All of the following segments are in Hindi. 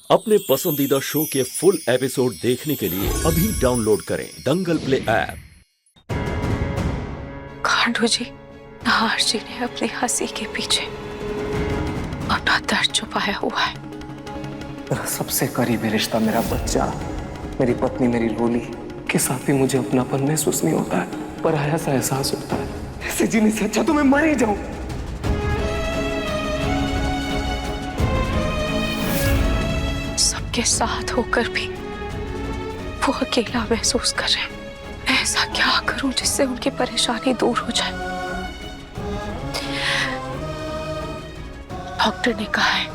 अपने पसंदीदा शो के फुल एपिसोड देखने के लिए अभी डाउनलोड करें दंगल प्ले ऐप। खांडू जी, नाहर जी ने अपनी हंसी के पीछे अपना दर्द छुपाया हुआ है। मेरा सबसे करीबी रिश्ता मेरा बच्चा, मेरी पत्नी, मेरी लोली के साथ भी मुझे अपनापन महसूस नहीं होता है, पराया सा एहसास होता है। ऐसे जीने से अच्छा तो मैं मर ही जाऊं। सबके साथ होकर भी वो अकेला महसूस कर रहे हैं। ऐसा क्या करूं जिससे उनकी परेशानी दूर हो जाए? डॉक्टर ने कहा है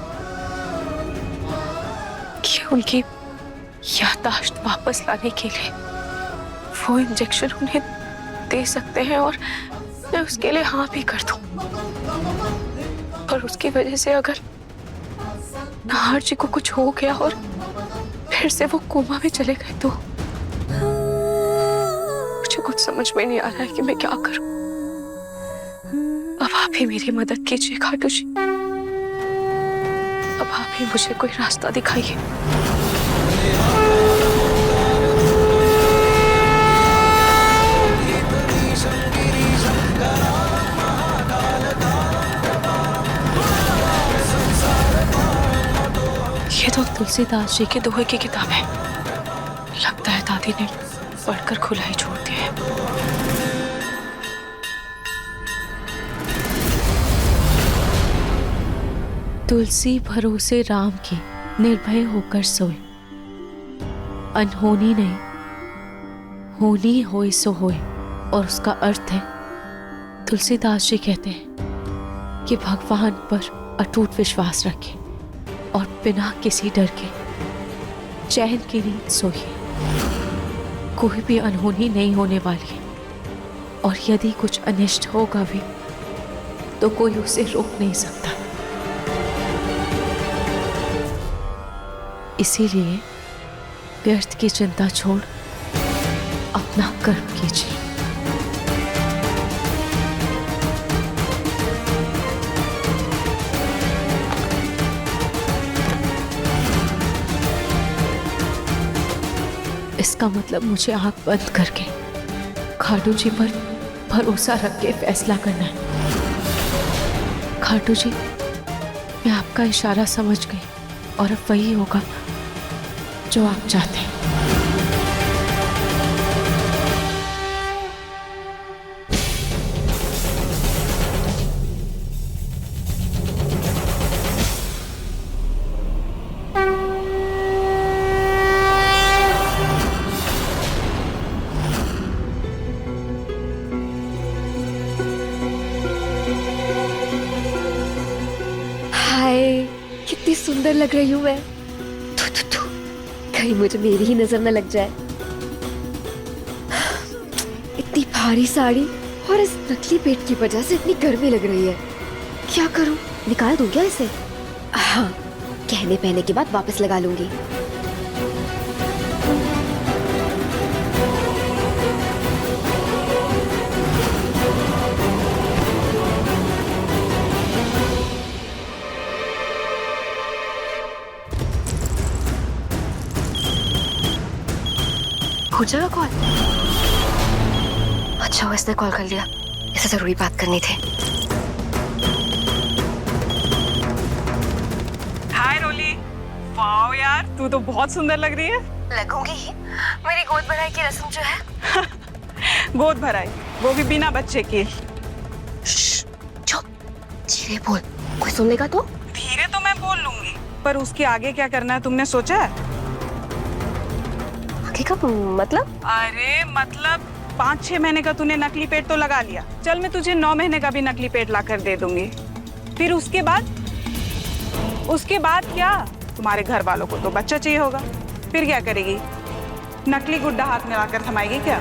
कि उनकी याददाश्त वापस लाने के लिए वो इंजेक्शन उन्हें दे सकते हैं और मैं उसके लिए हाँ भी कर दूं। और उसकी वजह से अगर नाहर जी को कुछ हो गया और फिर से वो कोमा में चले गए तो मुझे कुछ समझ में नहीं आ रहा है कि मैं क्या करूं। अब आप ही मेरी मदद कीजिए खाटू जी। अब आप ही मुझे कोई रास्ता दिखाइए। ये तो तुलसीदास जी के दोहे की किताब है। लगता है दादी ने पढ़कर खुला ही छोड़ दिया है। तुलसी भरोसे राम की निर्भय होकर सोए, अनहोनी नहीं होनी होए सो होए। और उसका अर्थ है, तुलसीदास जी कहते हैं कि भगवान पर अटूट विश्वास रखें और बिना किसी डर के चैन की नींद सोइए। कोई भी अनहोनी नहीं होने वाली है और यदि कुछ अनिष्ट होगा भी तो कोई उसे रोक नहीं सकता। इसीलिए व्यर्थ की चिंता छोड़ अपना कर्म कीजिए। इसका मतलब मुझे आंख बंद करके खाटू जी पर भरोसा रख के फैसला करना है। खाटू जी, मैं आपका इशारा समझ गई और अब वही होगा जो आप चाहते हैं। हाय, कितनी सुंदर लग रही हूँ मैं। कहीं मुझे मेरी ही नजर न लग जाए। इतनी भारी साड़ी और इस नकली पेट की वजह से इतनी गर्मी लग रही है। क्या करूं? निकाल दूं क्या इसे? हाँ, कहने पहने के बाद वापस लगा लूंगी। हो जाएगा कॉल? अच्छा हुआ इसने कॉल कर लिया, इसे जरूरी बात करनी थी। हाय रोली, वाओ यार, तू तो बहुत सुंदर लग रही है। लगूंगी ही, मेरी गोद भराई की रस्म जो है। गोद भराई, वो भी बिना बच्चे की। चुप, धीरे बोल, कोई सुन लेगा तो? धीरे तो मैं बोल लूंगी, पर उसके आगे क्या करना है तुमने सोचा है? आगे का मतलब? अरे मतलब 5-6 महीने का तूने नकली पेट तो लगा लिया, चल मैं तुझे 9 महीने का भी नकली पेट लाकर दे दूंगी। फिर उसके बाद क्या? तुम्हारे घर वालों को तो बच्चा चाहिए होगा, फिर क्या करेगी? नकली गुड्डा हाथ में लाकर थमाएगी क्या?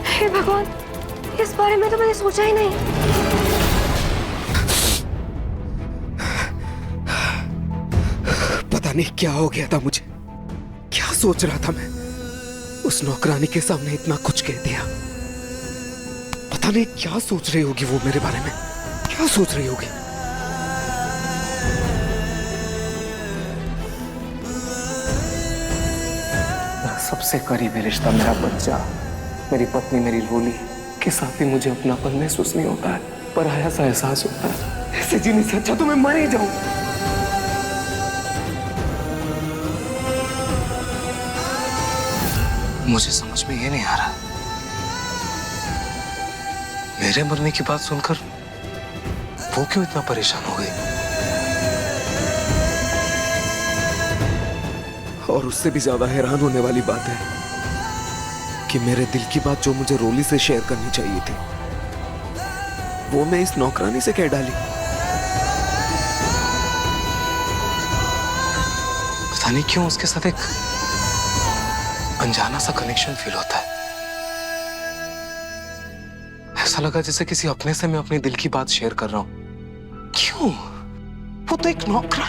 हे भगवान, इस बारे में तो मैंने सोचा ही नहीं। पता नहीं क्या हो गया था मुझे, क्या सोच रहा था मैं। उस नौकरानी के सामने इतना कुछ कह दिया। पता नहीं क्या सोच रही होगी वो मेरे बारे में, क्या सोच रही होगी। सबसे करीबी रिश्ता मेरा बच्चा, मेरी पत्नी, मेरी लोली के साथ भी मुझे अपनापन महसूस नहीं होता है, पराया सा एहसास होता है। ऐसे जीने से अच्छा तो मैं मर ही जाऊं। मुझे समझ में ये नहीं आ रहा, मेरे मरने की बात सुनकर वो क्यों इतना परेशान हो गई? और उससे भी ज्यादा हैरान होने वाली बात है कि मेरे दिल की बात जो मुझे रोली से शेयर करनी चाहिए थी, वो मैं इस नौकरानी से कह डाली। पता नहीं क्यों उसके साथ एक अनजाना सा कनेक्शन फील होता है। ऐसा लगा जैसे किसी अपने से मैं अपने दिल की बात शेयर कर रहा हूं। क्यों? वो तो एक नौकरा।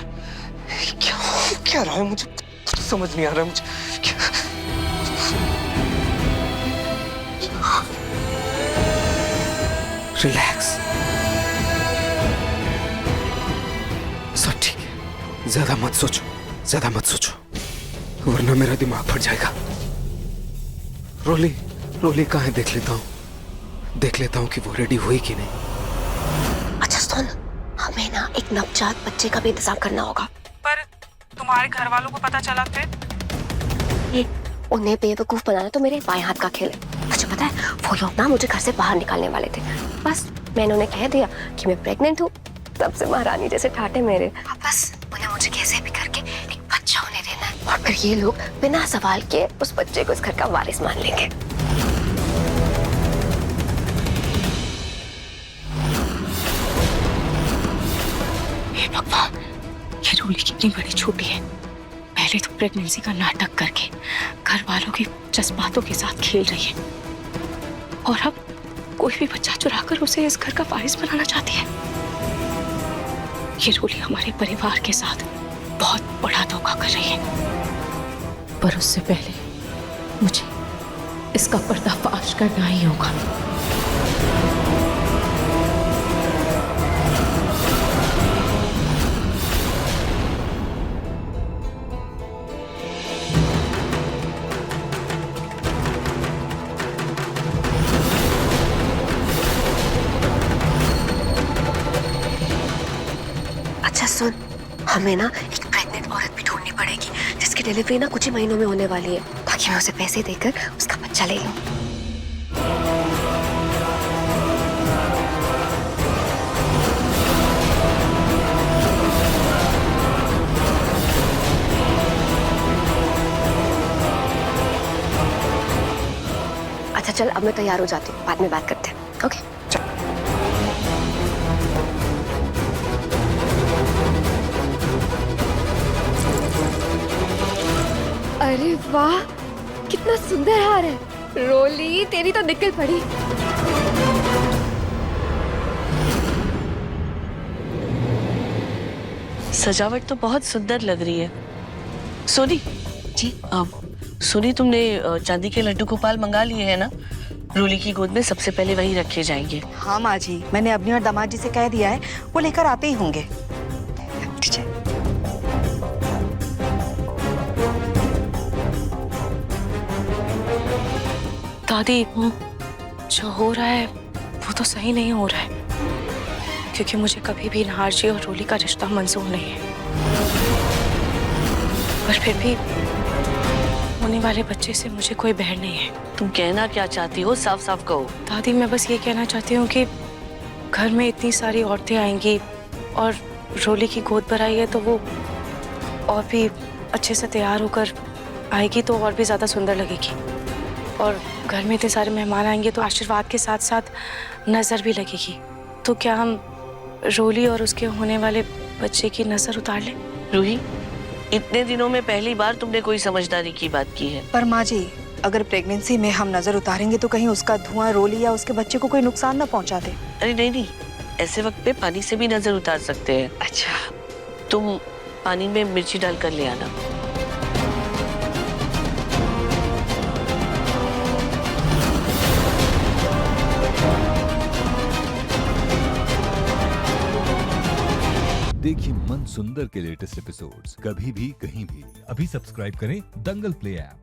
क्या रहा है, मुझे कुछ समझ नहीं आ रहा। मुझे रिलैक्स, सब ठीक है। ज्यादा मत सोचो वरना मेरा दिमाग फट जाएगा। रोली कहाँ है? देख लेता हूँ कि वो रेडी हुई कि नहीं। अच्छा सुन, हमें ना एक नवजात बच्चे का भी इंतजाम करना होगा। पर तुम्हारे घर वालों को पता चला फिर? उन्हें बेवकूफ बनाना तो मेरे बाएं हाथ का खेल है। मुझे पता है वो लोग ना मुझे घर से बाहर निकालने वाले थे, बस मैंने उन्हें कह दिया कि मैं प्रेग्नेंट हूँ। तब से महारानी जैसे ठाटे मेरे। बस उन्हें मुझे कैसे भी करके एक बच्चा होने देना है, और फिर ये लोग बिना सवाल के उस बच्चे को इस घर का वारिस मान लेंगे। हे भगवान, ये रोली कितनी बड़ी छोटी है। पहले तो प्रेगनेंसी का नाटक करके घर वालों के जज्बातों के साथ खेल रही है, और अब कोई भी बच्चा चुराकर उसे इस घर का वारिस बनाना चाहती है। ये रोली हमारे परिवार के साथ बहुत बड़ा धोखा कर रही है, पर उससे पहले मुझे इसका पर्दाफाश करना ही होगा। अच्छा सुन, हमें ना एक प्रेग्नेंट औरत भी ढूंढनी पड़ेगी जिसकी डिलीवरी ना कुछ ही महीनों में होने वाली है, ताकि मैं उसे पैसे देकर उसका बच्चा ले लूं। अच्छा चल, अब मैं तैयार हो जाती हूँ, बाद में बात करते हैं। ओके चल। अरे वाह, कितना सुंदर हार है। रोली तेरी तो निकल पड़ी। सजावट तो बहुत सुंदर लग रही है। सोनी जी, सोनी तुमने चांदी के लड्डू गोपाल मंगा लिए हैं ना? रोली की गोद में सबसे पहले वही रखे जाएंगे। हाँ माँ जी, मैंने अबनी और दामाद जी से कह दिया है, वो लेकर आते ही होंगे। दादी, जो हो रहा है वो तो सही नहीं हो रहा है, क्योंकि मुझे कभी भी नाहर जी और रोली का रिश्ता मंजूर नहीं है। पर फिर भी होने वाले बच्चे से मुझे कोई बहर नहीं है। तुम कहना क्या चाहती हो? साफ साफ कहो। दादी, मैं बस ये कहना चाहती हूँ कि घर में इतनी सारी औरतें आएंगी और रोली की गोद पर आई है तो वो और भी अच्छे से तैयार होकर आएगी तो और भी ज़्यादा सुंदर लगेगी, और घर में इतने सारे मेहमान आएंगे तो आशीर्वाद के साथ साथ नज़र भी लगेगी। तो क्या हम रोली और उसके होने वाले बच्चे की नज़र उतार लें? रूही, इतने दिनों में पहली बार तुमने कोई समझदारी की बात की है। पर माँ जी, अगर प्रेगनेंसी में हम नजर उतारेंगे तो कहीं उसका धुआं रोली या उसके बच्चे को कोई नुकसान ना पहुंचा दे। अरे नहीं, ऐसे वक्त पे पानी से भी नजर उतार सकते हैं। अच्छा, तुम पानी में मिर्ची डालकर ले आना। देखिए मन सुंदर के लेटेस्ट एपिसोड्स कभी भी कहीं भी। अभी सब्सक्राइब करें दंगल प्ले ऐप।